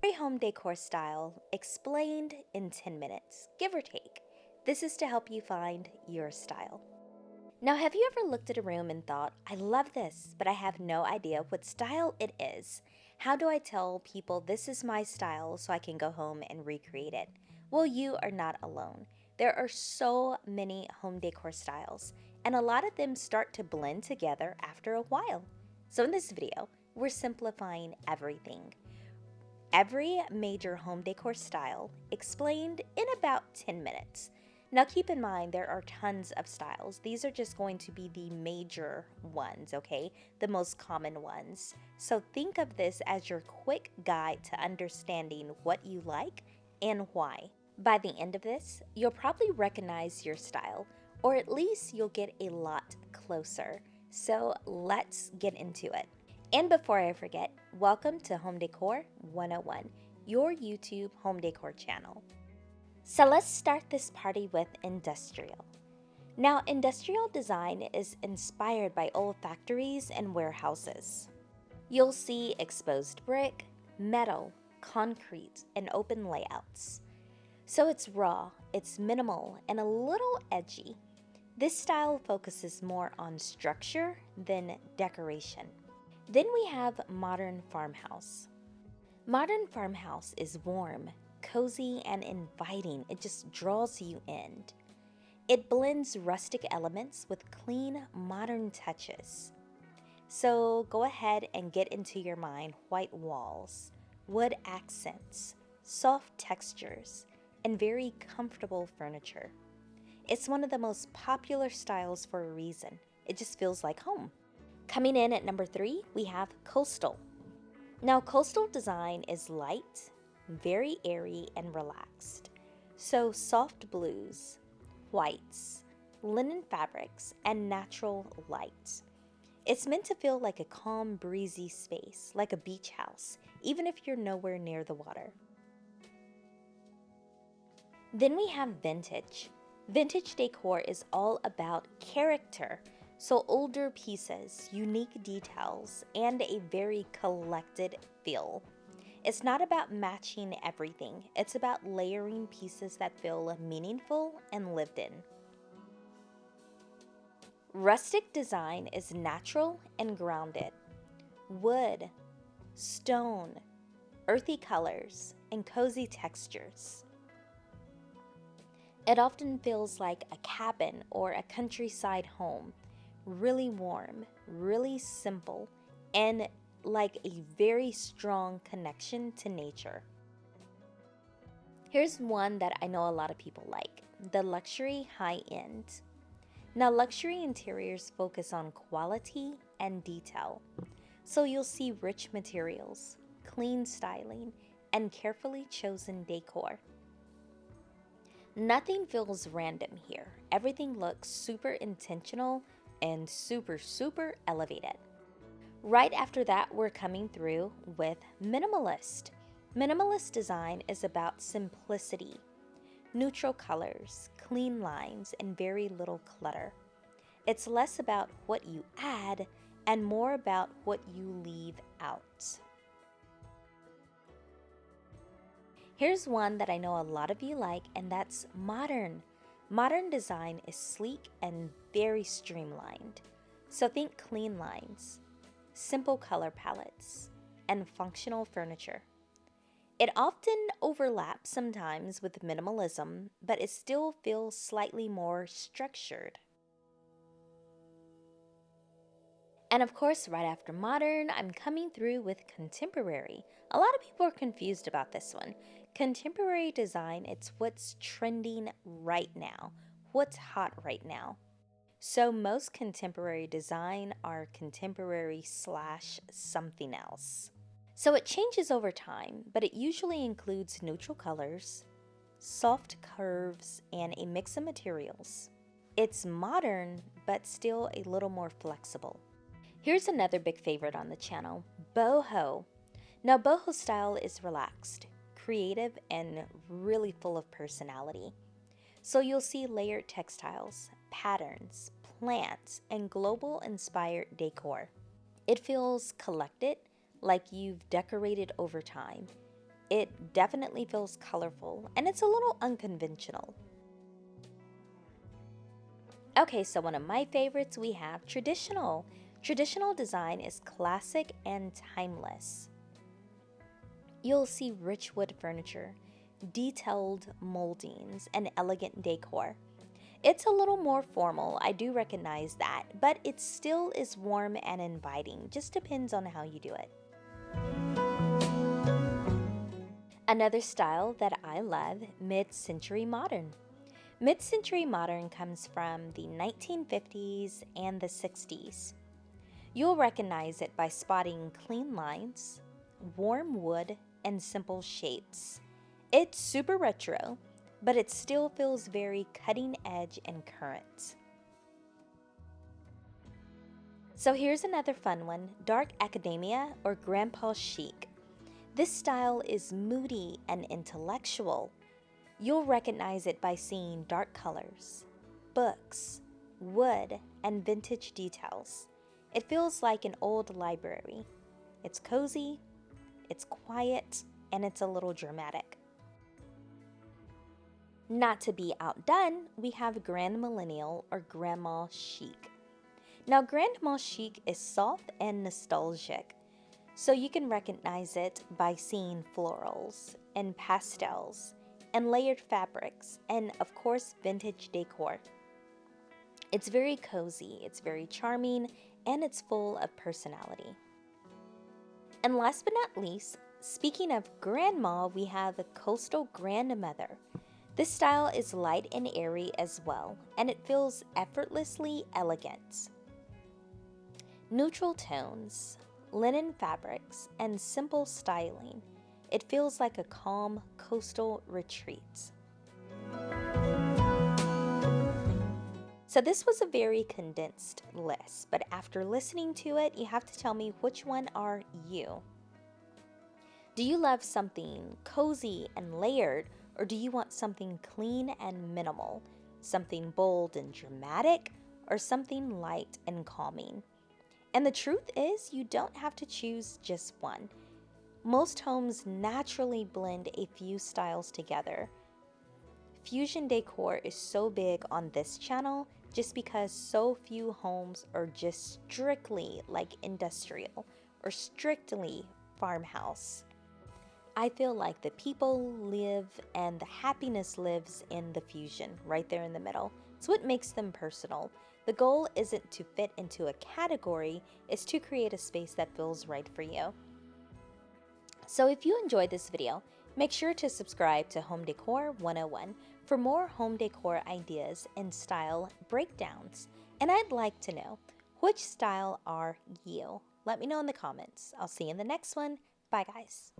Every home decor style explained in 10 minutes, give or take. This is to help you find your style. Now, have you ever looked at a room and thought, I love this, but I have no idea what style it is? How do I tell people this is my style so I can go home and recreate it? Well, you are not alone. There are so many home decor styles, and a lot of them start to blend together after a while. So in this video, we're simplifying everything. Every major home decor style explained in about 10 minutes. Now keep in mind there are tons of styles. These are just going to be the major ones, okay? The most common ones. So think of this as your quick guide to understanding what you like and why. By the end of this, you'll probably recognize your style, or at least you'll get a lot closer. So let's get into it. And before I forget, welcome to Home Decor 101, your YouTube home decor channel. So let's start this party with industrial. Now, industrial design is inspired by old factories and warehouses. You'll see exposed brick, metal, concrete, and open layouts. So it's raw, it's minimal, and a little edgy. This style focuses more on structure than decoration. Then we have modern farmhouse. Modern farmhouse is warm, cozy, and inviting. It just draws you in. It blends rustic elements with clean, modern touches. So go ahead and get into your mind white walls, wood accents, soft textures, and very comfortable furniture. It's one of the most popular styles for a reason. It just feels like home. Coming in at number 3, we have coastal. Now, coastal design is light, very airy, and relaxed. So soft blues, whites, linen fabrics, and natural light. It's meant to feel like a calm, breezy space, like a beach house, even if you're nowhere near the water. Then we have vintage. Vintage decor is all about character. So older pieces, unique details, and a very collected feel. It's not about matching everything. It's about layering pieces that feel meaningful and lived in. Rustic design is natural and grounded. Wood, stone, earthy colors, and cozy textures. It often feels like a cabin or a countryside home. Really warm, really simple, and like a very strong connection to nature. Here's one that I know a lot of people like, the luxury high-end. Now, luxury interiors focus on quality and detail. So you'll see rich materials, clean styling, and carefully chosen decor. Nothing feels random here. Everything looks super intentional and super elevated. Right after that, we're coming through with minimalist. Minimalist design is about simplicity, neutral colors, clean lines, and very little clutter. It's less about what you add and more about what you leave out. Here's one that I know a lot of you like, and that's modern. Modern design is sleek and very streamlined. So think clean lines, simple color palettes, and functional furniture. It often overlaps sometimes with minimalism, but it still feels slightly more structured. And of course, right after modern, I'm coming through with contemporary. A lot of people are confused about this one. Contemporary design, it's what's trending right now, what's hot right now. So most contemporary design are contemporary / something else. So it changes over time, but it usually includes neutral colors, soft curves, and a mix of materials. It's modern, but still a little more flexible. Here's another big favorite on the channel, boho. Now, boho style is relaxed, creative, and really full of personality. So you'll see layered textiles, patterns, plants, and global-inspired decor. It feels collected, like you've decorated over time. it definitely feels colorful and it's a little unconventional. Okay, so one of my favorites, we have traditional. Traditional design is classic and timeless. You'll see rich wood furniture, detailed moldings, and elegant decor. It's a little more formal, I do recognize that, but it still is warm and inviting, just depends on how you do it. Another style that I love, mid-century modern. Mid-century modern comes from the 1950s and the 60s. You'll recognize it by spotting clean lines, warm wood, and simple shapes. It's super retro, but it still feels very cutting edge and current. So here's another fun one, dark academia or grandpa chic. This style is moody and intellectual. You'll recognize it by seeing dark colors, books, wood, and vintage details. It feels like an old library. It's cozy, it's quiet, and it's a little dramatic. Not to be outdone, we have Grand Millennial or Grandma Chic. Now, Grandma Chic is soft and nostalgic, so you can recognize it by seeing florals and pastels and layered fabrics and, of course, vintage decor. It's very cozy, it's very charming, and it's full of personality. And last but not least, speaking of grandma, we have the coastal grandmother. This style is light and airy as well, and it feels effortlessly elegant. Neutral tones, linen fabrics, and simple styling. It feels like a calm coastal retreat. So this was a very condensed list, but after listening to it, you have to tell me which one are you. Do you love something cozy and layered, or do you want something clean and minimal? Something bold and dramatic, or something light and calming? And the truth is, you don't have to choose just one. Most homes naturally blend a few styles together. Fusion decor is so big on this channel just because so few homes are just strictly like industrial or strictly farmhouse. I feel like the people live and the happiness lives in the fusion right there in the middle. It's what makes them personal. The goal isn't to fit into a category, it's to create a space that feels right for you. So if you enjoyed this video, make sure to subscribe to Home Decor 101 for more home decor ideas and style breakdowns. And I'd like to know, which style are you? Let me know in the comments. I'll see you in the next one. Bye guys.